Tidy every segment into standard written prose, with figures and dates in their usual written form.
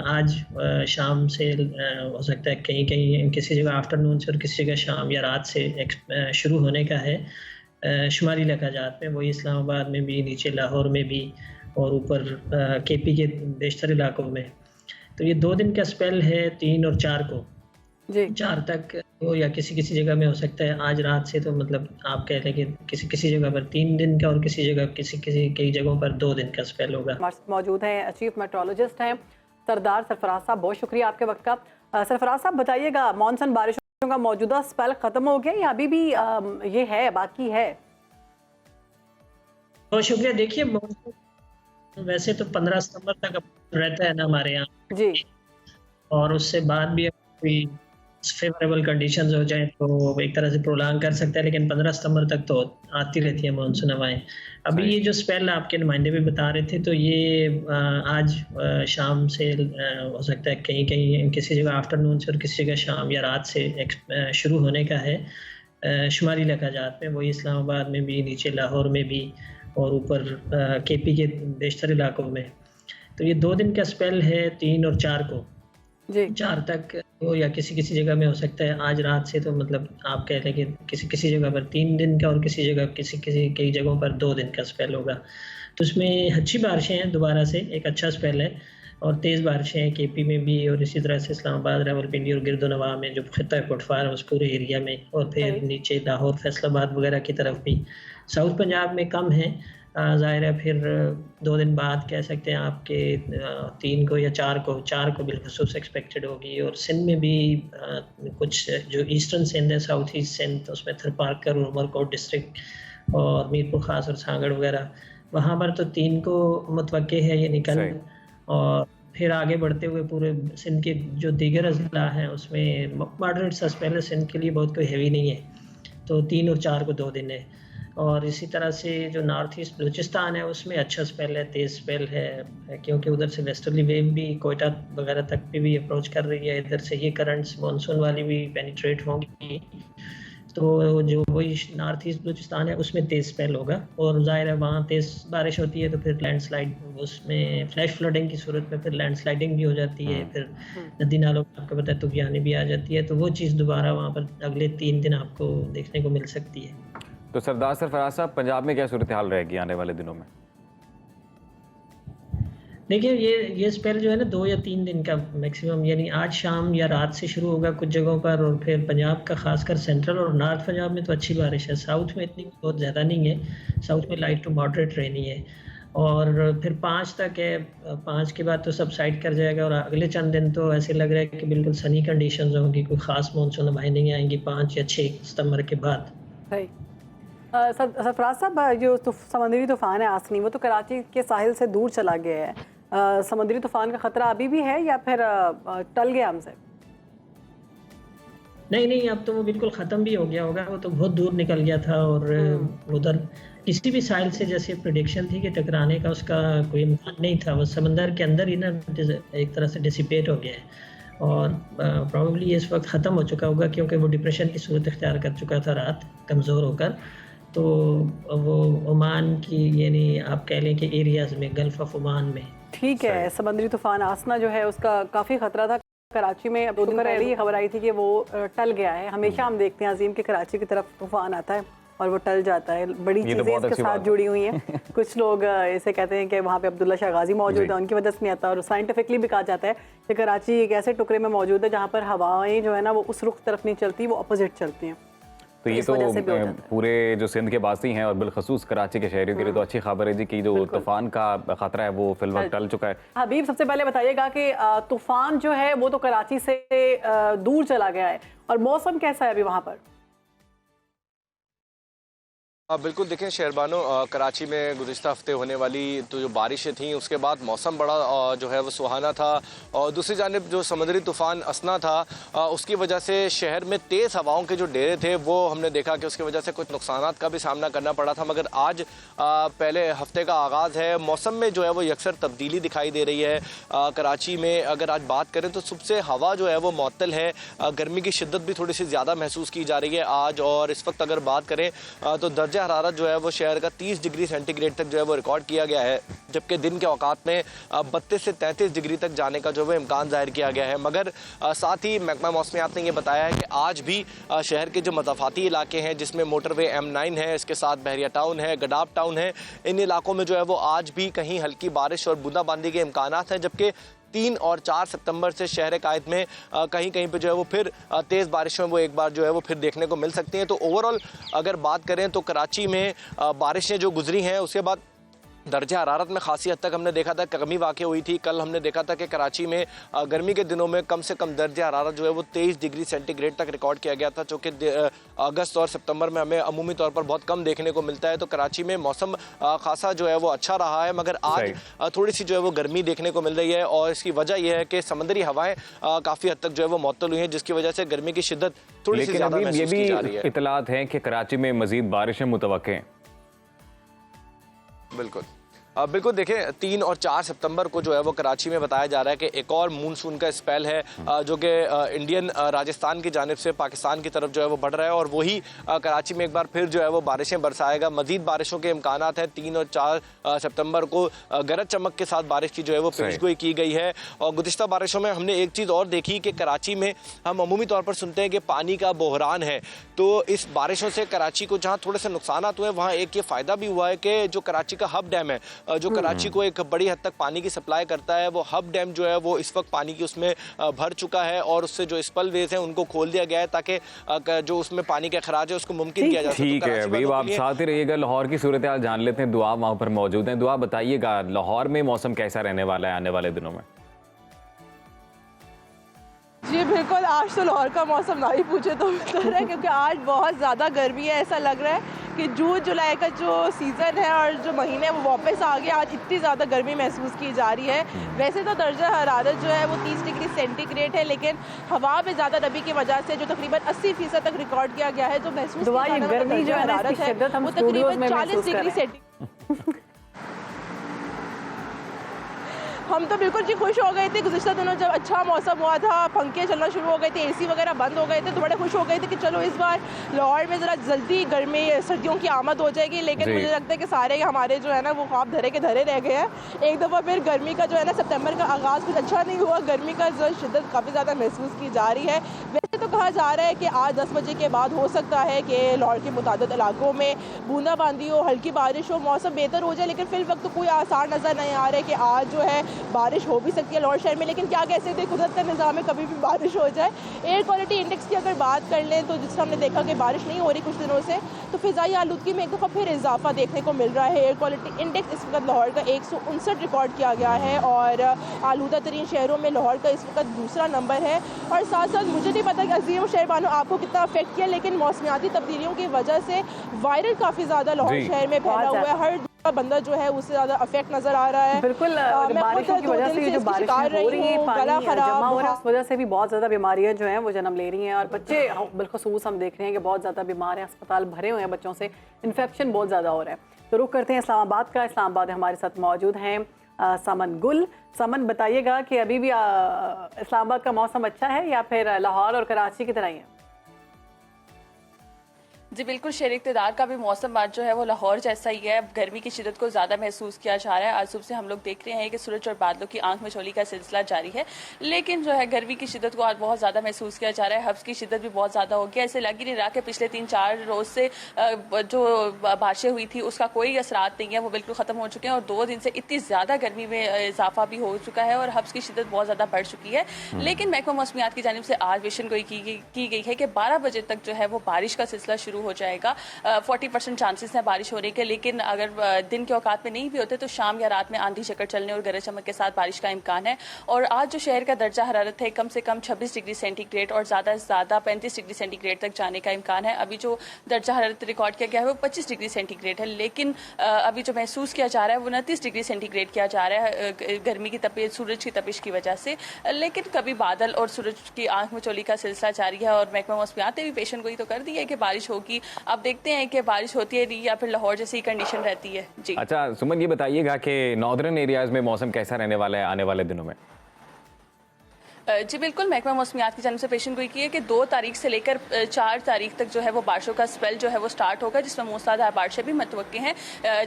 आज शाम से हो सकता है कहीं कहीं किसी जगह आफ्टरनून से और किसी जगह शाम या रात से शुरू होने का है। शुमाली लकाजात में, वही इस्लामाबाद में भी, नीचे लाहौर में भी और ऊपर केपी के बेशतर इलाकों में। तो ये 2 दिन का स्पेल है 3 और 4 को। जी 4 तक हो या किसी किसी जगह में हो सकता है आज रात से, तो मतलब आप कह लें कि किसी किसी जगह पर 3 दिन का और किसी जगह कई जगहों पर 2 दिन का स्पेल होगा। मौजूद हैं चीफ मेट्रोलॉजिस्ट हैं सरदार सरफराज साहब, बहुत शुक्रिया आपके वक्त का। सरफराज साहब बताइएगा, मानसून बारिशों का मौजूदा स्पेल खत्म हो गया या अभी भी ये है, बाकी है? बहुत शुक्रिया। देखिए मानसून वैसे तो 15 सितंबर तक रहता है ना हमारे यहाँ, जी और उससे बाद भी कोई फेवरेबल कंडीशंस हो जाए तो एक तरह से प्रोलॉन्ग कर सकता है, लेकिन 15 सितंबर तक तो आती रहती है मानसून हवाएं। अभी ये जो स्पेल आपके नुमाइंदे भी बता रहे थे, तो ये आज शाम से हो सकता है कहीं कहीं किसी जगह आफ्टरनून से और किसी जगह शाम या रात से शुरू होने का है। शुमाली लकाजात में, वही इस्लामाबाद में भी, नीचे लाहौर में भी और ऊपर केपी के बेशतर इलाकों में। तो ये 2 दिन का स्पेल है 3 और 4 को। जी 4 तक हो या किसी किसी जगह में हो सकता है आज रात से, तो मतलब आप कह लें कि किसी किसी जगह पर 3 दिन का और किसी जगह कई जगहों पर 2 दिन का स्पेल होगा। तो इसमें अच्छी बारिशें हैं, दोबारा से एक अच्छा स्पेल है और तेज़ बारिशें हैं केपी में भी, और इसी तरह से इस्लामाबाद, रावलपिंडी और गिरदोनवा में जो खित्ता कोटफार है उस पूरे एरिया में, और फिर नीचे लाहौर, फैसलाबाद वगैरह की तरफ भी। साउथ पंजाब में कम है, ज़ाहिर है। फिर 2 दिन बाद कह सकते हैं आपके 3 को या 4 को बिलखसूस एक्सपेक्टेड होगी। और सिंध में भी कुछ जो ईस्टर्न सिंध है, साउथ ईस्ट सिंध, उसमें थरपारकर और उमरकोट डिस्ट्रिक्ट और मीरपुर खास और सांगड़ वगैरह, वहाँ पर तो 3 को मुतवक्के है ये निकल। और फिर आगे बढ़ते हुए पूरे सिंध के जो दीगर अज़ला हैं उसमें मॉडरेट सा स्पेल है, सिंध के लिए बहुत कोई हैवी नहीं है। तो 3 और 4 को 2 दिन है। और इसी तरह से जो नॉर्थ ईस्ट बलूचिस्तान है उसमें अच्छा स्पेल है, तेज़ स्पेल है, क्योंकि उधर से वेस्टर्ली वेव भी कोयटा वगैरह तक भी अप्रोच कर रही है। इधर से ये करंट्स मानसून वाली भी पेनिट्रेट होंगी, तो जो वही नॉर्थ ईस्ट बलूचिस्तान है उसमें तेज़ स्पेल होगा। और ज़ाहिर है वहाँ तेज़ बारिश होती है तो फिर लैंडस्लाइड, उसमें फ्लैश फ्लडिंग की सूरत में फिर लैंडस्लाइडिंग भी हो जाती है, फिर नदी नालों में आपको पता है तूफ़ानी भी आ जाती है। तो वो चीज़ दोबारा वहाँ पर अगले 3 दिन आपको देखने को मिल सकती है। तो सरदार सरफराज साहब, पंजाब में क्या सूरत हाल रहेगी आने वाले दिनों में? देखिए ये स्पेल जो है ना 2 या 3 दिन का मैक्सिमम, यानी आज शाम या रात से शुरू होगा कुछ जगहों पर, और फिर पंजाब का खासकर सेंट्रल और नॉर्थ पंजाब में तो अच्छी बारिश है। साउथ में इतनी बहुत ज़्यादा नहीं है, साउथ में लाइट टू मॉडरेट रहनी है। और फिर 5 तक है, 5 के बाद तो सबसाइड कर जाएगा, और अगले चंद दिन तो ऐसे लग रहा है कि बिल्कुल सनी कंडीशंस होंगी, कोई ख़ास मानसून हवाएं नहीं आएंगी 5 या 6 सितंबर के बाद। सरफराज साहब, जो समुद्री तूफान है आसनी, वो तो कराची के साहिल से दूर चला गया है। समुद्री तूफान का खतरा अभी भी है या फिर टल गया हमसे? नहीं, अब तो वो बिल्कुल ख़त्म भी हो गया होगा, वो तो बहुत दूर निकल गया था। और उधर किसी भी साहिल से जैसे प्रेडिक्शन थी कि टकराने का, उसका कोई इम्कान नहीं था। वो समंदर के अंदर ही ना एक तरह से डिसिपेट हो गया है, और प्रॉबेबली इस वक्त ख़त्म हो चुका होगा, क्योंकि वो डिप्रेशन की सूरत इख्तियार कर चुका था रात कमज़ोर होकर। तो वो ओमान की, यानी आप कह लें कि एरियाज़ में, गल्फ़ ऑफ ओमान में। ठीक है, समुद्री तूफान आसना जो है उसका काफ़ी खतरा था कराची में। अब 2 दिन पहले ये खबर आई थी कि वो टल गया है। हमेशा हम देखते हैं अजीम के कराची की तरफ तूफान आता है और वो टल जाता है। बड़ी चीज़ें इसके साथ जुड़ी हुई हैं। कुछ लोग ऐसे कहते हैं कि वहाँ पे अब्दुल्ला शाह गाजी मौजूद है, उनकी वजह से नहीं आता। और साइंटिफिकली भी कहा जाता है कि कराची एक ऐसे टुकड़े में मौजूद है जहाँ पर हवाएं जो है ना वो उस रुख तरफ नहीं चलती, वो अपोजिट चलती हैं। तो ये तो पूरे जो सिंध के बासी हैं और बिलखसूस कराची के शहरियों के लिए तो अच्छी खबर है जी कि जो तूफान का खतरा है वो फिलहाल टल चुका है। हबीब, सबसे पहले बताइएगा कि तूफान जो है वो तो कराची से दूर चला गया है, और मौसम कैसा है अभी वहाँ पर? बिल्कुल, देखें शहरबानो, कराची में गुज़िश्ता हफ्ते होने वाली तो जो बारिशें थीं उसके बाद मौसम बड़ा जो है वो सुहाना था। और दूसरी जानिब जो समुद्री तूफ़ान असना था उसकी वजह से शहर में तेज़ हवाओं के जो डेरे थे वो हमने देखा कि उसकी वजह से कुछ नुकसानात का भी सामना करना पड़ा था। मगर आज पहले हफ्ते का आगाज़ है, मौसम में जो है वो यकसर तब्दीली दिखाई दे रही है। कराची में अगर आज बात करें तो सुबह से हवा जो है वो मुअत्तल है, गर्मी की शिद्दत भी थोड़ी सी ज़्यादा महसूस की जा रही है आज। और इस वक्त अगर बात करें तो दर्जा दर्जा हरारत जो है वो शहर का 30 डिग्री सेंटीग्रेड तक जो है वो रिकॉर्ड किया गया है, जबकि दिन के औकात में 32 से 33 डिग्री तक जाने का जो है इम्कान जाहिर किया गया है। मगर साथ ही महकमा मौसमियात ने यह बताया है कि आज भी शहर के जो मज़ाफ़ाती इलाके हैं, जिसमें मोटरवे M9 है, इसके साथ बहरिया टाउन है, गडाब टाउन है, इन इलाकों में जो है वो आज भी कहीं हल्की बारिश और बूंदाबांदी के इम्कानात हैं, जबकि 3 और 4 सितंबर से शहर कायद में कहीं कहीं पे जो है वो फिर तेज़ बारिशें वो एक बार जो है वो फिर देखने को मिल सकती हैं। तो ओवरऑल अगर बात करें तो कराची में बारिशें जो गुजरी हैं उसके बाद दर्जा हरारत में खासी हद तक हमने देखा था कमी वाक़ हुई थी। कल हमने देखा था कि कराची में गर्मी के दिनों में कम से कम दर्जा हरारत जो है वो 23 डिग्री सेंटीग्रेड तक रिकॉर्ड किया गया था, जो कि अगस्त और सितंबर में हमें अमूमी तौर पर बहुत कम देखने को मिलता है। तो कराची में मौसम खासा जो है वो अच्छा रहा है, मगर आज थोड़ी सी जो है वो गर्मी देखने को मिल रही है और इसकी वजह यह है कि समंदरी हवाएं काफ़ी हद तक जो है वो मुअत्तल हुई हैं, जिसकी वजह से गर्मी की शिद्दत थोड़ी सी ज़्यादा महसूस की जा रही है। इतलात हैं कि कराची में मज़ीद बारिशें मुतवक्के हैं। बिल्कुल बिल्कुल देखें 3 और 4 सितंबर को जो है वो कराची में बताया जा रहा है कि एक और मानसून का स्पेल है जो कि इंडियन राजस्थान की जानिब से पाकिस्तान की तरफ जो है वो बढ़ रहा है और वही कराची में एक बार फिर जो है वो बारिशें बरसाएगा। मजीद बारिशों के इम्कानात हैं। 3 और 4 सितंबर को गरज चमक के साथ बारिश की जो है वो पेशगोई की गई है। और गुज़िश्ता बारिशों में हमने एक चीज़ और देखी कि कराची में हम अमूमी तौर पर सुनते हैं कि पानी का बहरान है, तो इस बारिशों से कराची को जहाँ थोड़े से नुकसान हुए वहाँ एक ये फ़ायदा भी हुआ है कि जो कराची का हब डैम है जो कराची को एक बड़ी हद तक पानी की सप्लाई करता है, वो हब डैम जो है वो इस वक्त पानी की उसमें भर चुका है और उससे जो स्पलवेज हैं उनको खोल दिया गया है ताकि जो उसमें पानी का अखराज है उसको मुमकिन किया जा सके। ठीक है भाई, आप साथ ही रहिएगा। लाहौर की सूरत हाल जान लेते हैं। दुआ वहाँ पर मौजूद हैं। दुआ बताइएगा लाहौर में मौसम कैसा रहने वाला है आने वाले दिनों में? जी बिल्कुल, आज तो लाहौर का मौसम ना ही पूछे तो बेहतर है, क्योंकि आज बहुत ज़्यादा गर्मी है। ऐसा लग रहा है कि जून जुलाई का जो सीज़न है और जो महीने वो वापस आ गया। आज इतनी ज़्यादा गर्मी महसूस की जा रही है। वैसे तो दर्जा हरारत जो है वो 30 डिग्री सेंटीग्रेड है, लेकिन हवा में ज़्यादा नमी की वजह से जो तकरीबन 80% तक रिकॉर्ड किया गया है, जो महसूस गर्मी जो हरारत है वो तकरीबन 40 डिग्री सेंटीग्रेड। हम तो बिल्कुल जी खुश हो गए थे गुज़िश्ता दिनों जब अच्छा मौसम हुआ था, पंखे चलना शुरू हो गए थे, एसी वगैरह बंद हो गए थे, तो बड़े खुश हो गए थे कि चलो इस बार लाहौर में ज़रा जल्दी गर्मी सर्दियों की आमद हो जाएगी। लेकिन मुझे लगता है कि सारे हमारे जो है ना वो ख्वाब धरे के धरे रह गए हैं। एक दफ़ा फिर गर्मी का जो है ना सितंबर का आगाज़ कुछ अच्छा नहीं हुआ। गर्मी का जो शिद्दत काफ़ी ज़्यादा महसूस की जा रही है। वैसे तो कहा जा रहा है कि आज 10 बजे के बाद हो सकता है कि लाहौर के मुतादिद इलाकों में बूंदाबांदी हो, हल्की बारिश हो, मौसम बेहतर हो जाए, लेकिन फिर वक्त कोई आसार नज़र नहीं आ रहा है कि आज जो है बारिश हो भी सकती है लाहौर शहर में। लेकिन क्या कह सकते हैं, कुदरत का निज़ाम है, कभी भी बारिश हो जाए। एयर क्वालिटी इंडेक्स की अगर बात कर लें तो जिससे हमने देखा कि बारिश नहीं हो रही कुछ दिनों से, तो फ़िज़ाई आलूदगी में एक दफ़ा फिर इजाफा देखने को मिल रहा है। एयर क्वालिटी इंडेक्स इस वक्त लाहौर का 159 रिकॉर्ड किया गया है और आलूदा तरीन शहरों में लाहौर का इस वक्त दूसरा नंबर है। और साथ साथ मुझे नहीं पता कि अजीम शहरबानो आपको कितना अफेक्ट किया, लेकिन मौसमियाती तब्दीलियों की वजह से वायरल काफ़ी ज़्यादा लाहौर शहर में फैला हुआ है। हर बंदा जो है उससे ज़्यादा अफेक्ट नजर आ रहा है। बिल्कुल, बारिशों की वजह से ये जो बारिश हो रही है, पानी जमा हो रहा है, उस वजह से भी बहुत ज़्यादा बीमारियां जो हैं वो जन्म ले रही हैं और बच्चे बिलखुसूस हम देख रहे हैं कि बहुत ज़्यादा बीमार हैं, अस्पताल भरे हुए हैं बच्चों से, इन्फेक्शन बहुत ज़्यादा हो रहा है। तो रुख करते हैं इस्लामाबाद का। इस्लामाबाद हमारे साथ मौजूद हैं समन गुल। समन, बताइएगा कि अभी भी इस्लामाबाद का मौसम अच्छा है या फिर लाहौर और कराची की तरह ही है? जी बिल्कुल, शहर इक़्तिदार का भी मौसम आज जो है वो लाहौर जैसा ही है। गर्मी की शिद्दत को ज़्यादा महसूस किया जा रहा है। आज सुबह से हम लोग देख रहे हैं कि सूरज और बादलों की आंख मिचौली का सिलसिला जारी है, लेकिन जो है गर्मी की शिद्दत को आज बहुत ज़्यादा महसूस किया जा रहा है। हब्स की शिद्दत भी बहुत ज़्यादा हो गया। ऐसे लग ही नहीं रहा कि पिछले 3-4 रोज़ से जो बारिशें हुई थी उसका कोई असरात नहीं है, वो बिल्कुल ख़त्म हो चुके हैं। और 2 दिन से इतनी ज़्यादा गर्मी में इजाफा भी हो चुका है और हब्स की शिद्दत बहुत ज़्यादा बढ़ चुकी है। लेकिन महकमा मौसमियात की जानिब से आज पेशन गोई की गई है कि 12 बजे तक जो है वो बारिश का सिलसिला शुरू हो जाएगा। 40% चांसेस हैं बारिश होने के, लेकिन अगर दिन के औकात में नहीं भी होते तो शाम या रात में आंधी चक्कर चलने और गरज चमक के साथ बारिश का इम्कान है। और आज जो शहर का दर्जा हरारत है कम से कम 26 डिग्री सेंटीग्रेड और ज़्यादा से ज़्यादा 35 डिग्री सेंटीग्रेड तक जाने का इम्कान है। अभी जो दर्जा हरारत रिकॉर्ड किया गया है वो 25 डिग्री सेंटीग्रेड है, लेकिन अभी जो महसूस किया जा रहा है वो 29 डिग्री सेंटीग्रेड किया जा रहा है गर्मी की तपिश, सूरज की तपिश की वजह से। लेकिन कभी बादल और सूरज की आंख में चोली का सिलसिला जारी है और महकमा मौसमियात ने भी पेशन गोई तो कर दी है कि बारिश होगी। अब देखते हैं कि बारिश होती है या फिर लाहौर जैसी कंडीशन रहती है। जी अच्छा सुमन, ये बताइएगा कि नॉर्दर्न एरियाज में मौसम कैसा रहने वाला है आने वाले दिनों में? जी बिल्कुल, महकमा मौसमियात की जानिब से पेशन गोई की है कि 2 तारीख से लेकर 4 तारीख तक जो है वो बारिशों का स्पेल जो है वो स्टार्ट होगा, जिसमें मूसलाधार बारिशें भी मुतवक्की हैं,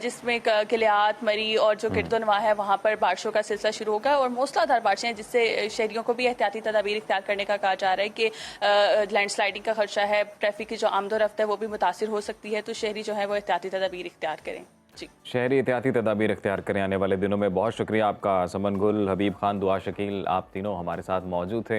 जिसमें किलियात, मरी और जो किरदोनवा है वहाँ पर बारिशों का सिलसिला शुरू होगा और मूसलाधार बारिशें, जिससे शहरियों को भी एहतियाती तदाबीर इख्तियार करने का कहा जा रहा है कि लैंडस्लाइडिंग का खदशा है, ट्रैफिक की जो आमदोरफ्त है वो भी मुतासिर हो सकती है, तो शहरी जो है वो एहतियाती तदाबीर इख्तियार करें। शहरी एहतियाती तदाबीर इख्तियार करें आने वाले दिनों में। बहुत शुक्रिया आपका समन गुल, हबीब खान, दुआ शकील, आप तीनों हमारे साथ मौजूद थे।